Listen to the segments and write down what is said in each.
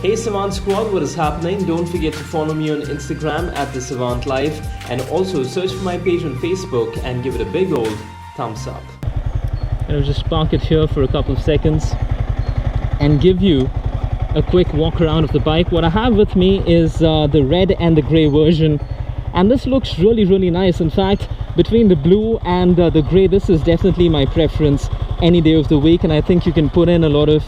Hey Savant Squad, what is happening? Don't forget to follow me on Instagram at The Savant Life and also search for my page on Facebook and give it a big old thumbs up. I'll just park it here for a couple of seconds and give you a quick walk around of the bike. What I have with me is the red and the grey version, and this looks really nice. In fact, between the blue and the grey, this is definitely my preference any day of the week, and I think you can put in a lot of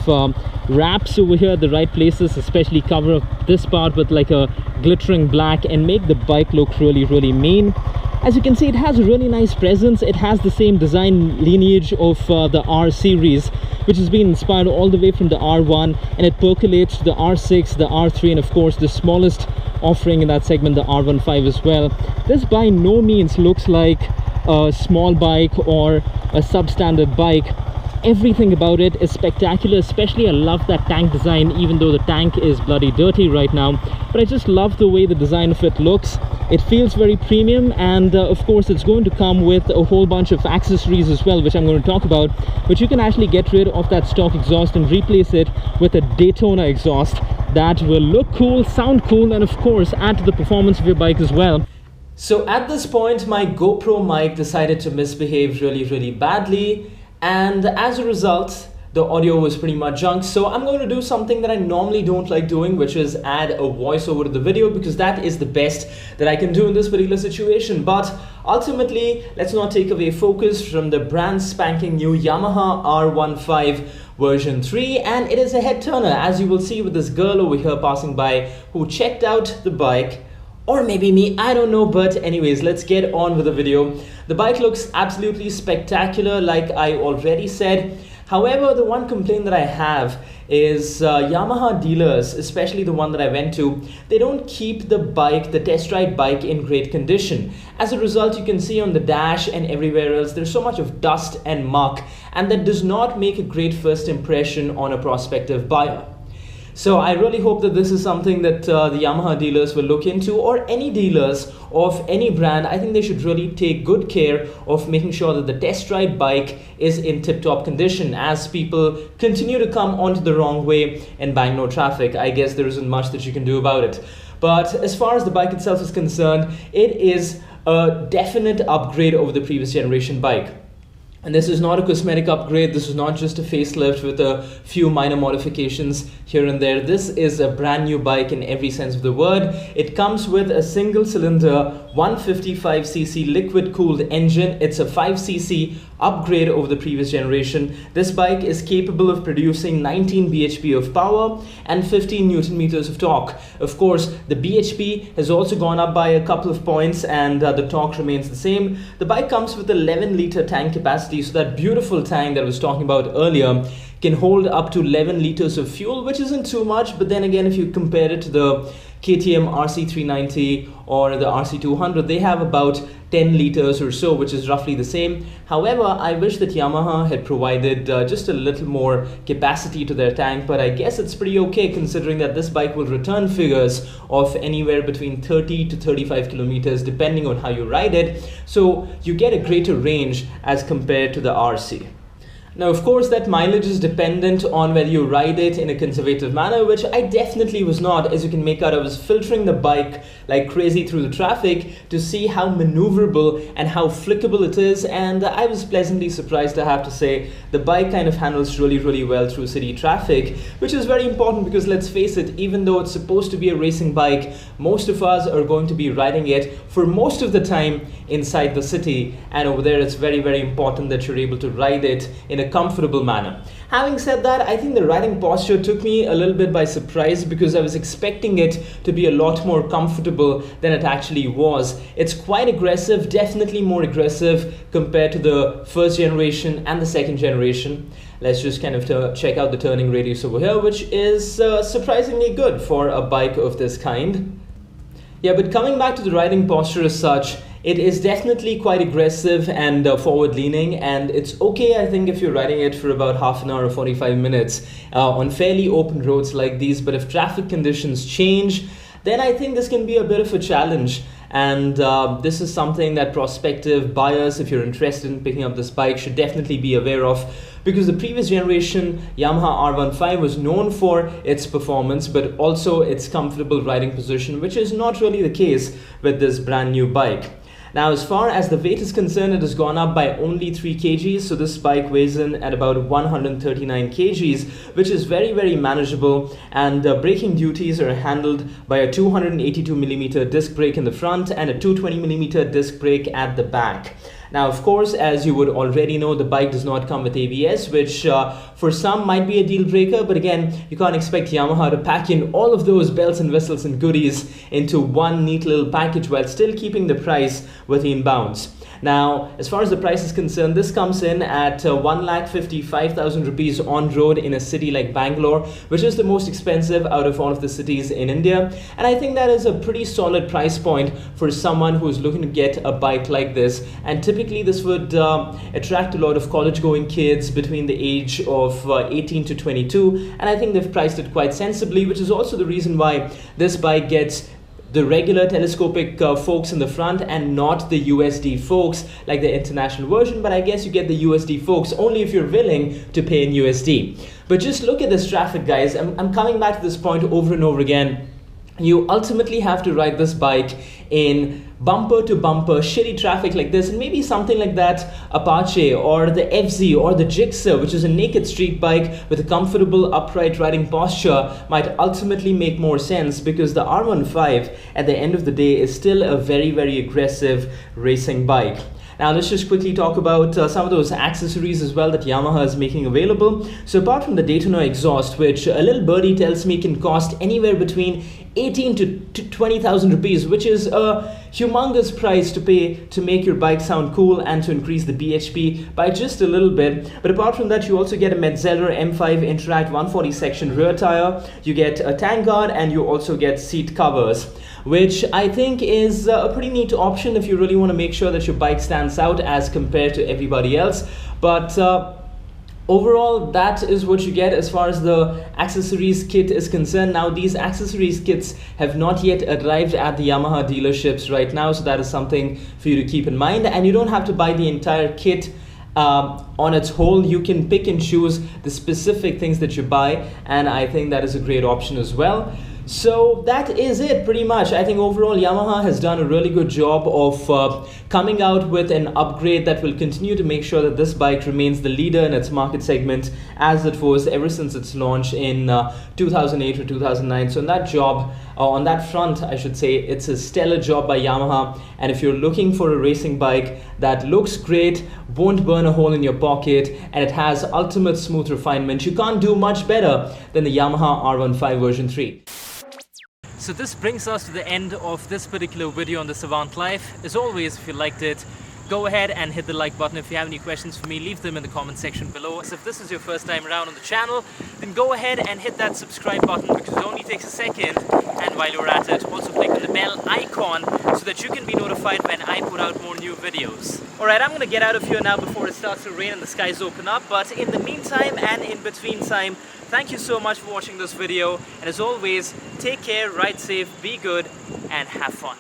wraps over here at the right places, especially cover up this part with like a glittering black and make the bike look really mean. As you can see, it has a really nice presence. It has the same design lineage of the R series, which has been inspired all the way from the R1, and it percolates to the R6, the R3, and of course the smallest offering in that segment, the R15 as well. This by no means looks like a small bike or a substandard bike. Everything about it is spectacular. Especially I love that tank design, even though the tank is bloody dirty right now, but I just love the way the design of it looks. It feels very premium, and of course it's going to come with a whole bunch of accessories as well, which I'm going to talk about. But you can actually get rid of that stock exhaust and replace it with a Daytona exhaust that will look cool, sound cool, and of course add to the performance of your bike as well. So at this point, my GoPro mic decided to misbehave really badly, and as a result the audio was pretty much junk. So I'm going to do something that I normally don't like doing, which is add a voiceover to the video, because that is the best that I can do in this particular situation. But ultimately, let's not take away focus from the brand spanking new Yamaha R15 version 3, and it is a head turner, as you will see with this girl over here passing by who checked out the bike. Or maybe me, I don't know, but anyways, let's get on with the video. The bike looks absolutely spectacular, like I already said. However, the one complaint that I have is Yamaha dealers, especially the one that I went to, they don't keep the bike, the test ride bike, in great condition. As a result, you can see on the dash and everywhere else, there's so much of dust and muck, and that does not make a great first impression on a prospective buyer. So I really hope that this is something that the Yamaha dealers will look into, or any dealers of any brand. I think they should really take good care of making sure that the test ride bike is in tip-top condition, as people continue to come onto the wrong way and bang no traffic. I guess there isn't much that you can do about it. But as far as the bike itself is concerned, it is a definite upgrade over the previous generation bike. And this is not a cosmetic upgrade. This is not just a facelift with a few minor modifications here and there. This is a brand new bike in every sense of the word. It comes with a single cylinder 155cc liquid cooled engine. It's a 5cc upgrade over the previous generation. This bike is capable of producing 19 bhp of power and 15 newton meters of torque. Of course, the bhp has also gone up by a couple of points, and the torque remains the same. The bike comes with 11 liter tank capacity, so that beautiful tank that I was talking about earlier can hold up to 11 liters of fuel, which isn't too much. But then again, if you compare it to the KTM RC390 or the RC200, they have about 10 liters or so, which is roughly the same. However, I wish that Yamaha had provided just a little more capacity to their tank, but I guess it's pretty okay considering that this bike will return figures of anywhere between 30 to 35 kilometers depending on how you ride it. So you get a greater range as compared to the RC. Now, of course, that mileage is dependent on whether you ride it in a conservative manner, which I definitely was not. As you can make out, I was filtering the bike like crazy through the traffic to see how maneuverable and how flickable it is, and I was pleasantly surprised, I have to say. The bike kind of handles really well through city traffic, which is very important because, let's face it, even though it's supposed to be a racing bike, most of us are going to be riding it for most of the time inside the city, and over there it's very important that you're able to ride it in a comfortable manner. Having said that, I think the riding posture took me a little bit by surprise, because I was expecting it to be a lot more comfortable than it actually was. It's quite aggressive, definitely more aggressive compared to the first generation and the second generation. Let's just kind of check out the turning radius over here, which is surprisingly good for a bike of this kind. Yeah, but coming back to the riding posture as such, it is definitely quite aggressive and forward-leaning, and it's okay, I think, if you're riding it for about half an hour or 45 minutes on fairly open roads like these. But if traffic conditions change, then I think this can be a bit of a challenge. And this is something that prospective buyers, if you're interested in picking up this bike, should definitely be aware of. because the previous generation Yamaha R15 was known for its performance but also its comfortable riding position, which is not really the case with this brand new bike. Now, as far as the weight is concerned, it has gone up by only 3 kgs. So this bike weighs in at about 139 kgs, which is very, very manageable. And braking duties are handled by a 282mm disc brake in the front and a 220mm disc brake at the back. Now, of course, as you would already know, the bike does not come with ABS, which for some might be a deal breaker. But again, you can't expect Yamaha to pack in all of those bells and whistles and goodies into one neat little package while still keeping the price within bounds. Now, as far as the price is concerned, this comes in at 1,55,000 rupees on road in a city like Bangalore, which is the most expensive out of all of the cities in India. And I think that is a pretty solid price point for someone who is looking to get a bike like this. And typically this would attract a lot of college-going kids between the age of 18 to 22. And I think they've priced it quite sensibly, which is also the reason why this bike gets the regular telescopic forks in the front and not the USD forks like the international version. But I guess you get the USD forks only if you're willing to pay in USD. But just look at this traffic, guys. I'm coming back to this point over and over again. You ultimately have to ride this bike in bumper to bumper shitty traffic like this, and maybe something like that Apache or the FZ or the Gixxer, which is a naked street bike with a comfortable upright riding posture, might ultimately make more sense, because the R15 at the end of the day is still a very, very aggressive racing bike. Now let's just quickly talk about some of those accessories as well that Yamaha is making available. So apart from the Daytona exhaust, which a little birdie tells me can cost anywhere between 18 to 20,000 rupees, which is a humongous price to pay to make your bike sound cool and to increase the BHP by just a little bit. But apart from that, you also get a Metzeler M5 Interact 140 section rear tire, you get a tank guard, and you also get seat covers, which I think is a pretty neat option if you really want to make sure that your bike stands out as compared to everybody else. But overall, that is what you get as far as the accessories kit is concerned. Now, these accessories kits have not yet arrived at the Yamaha dealerships right now, so that is something for you to keep in mind. And you don't have to buy the entire kit on its whole. You can pick and choose the specific things that you buy, and I think that is a great option as well. So that is it pretty much. I think overall Yamaha has done a really good job of coming out with an upgrade that will continue to make sure that this bike remains the leader in its market segment, as it was ever since its launch in 2008 or 2009. So on that front, I should say, it's a stellar job by Yamaha. And if you're looking for a racing bike that looks great, won't burn a hole in your pocket, and it has ultimate smooth refinement, you can't do much better than the Yamaha R15 version 3. So this brings us to the end of this particular video on the Savant Life. As always, if you liked it, go ahead and hit the like button. If you have any questions for me, leave them in the comment section below. So if this is your first time around on the channel, then go ahead and hit that subscribe button, because it only takes a second. And while you're at it, also click on the bell icon so that you can be notified when I put out more new videos. Alright, I'm gonna get out of here now before it starts to rain and the skies open up. But in the meantime and in between time, thank you so much for watching this video. And as always, take care, ride safe, be good, and have fun.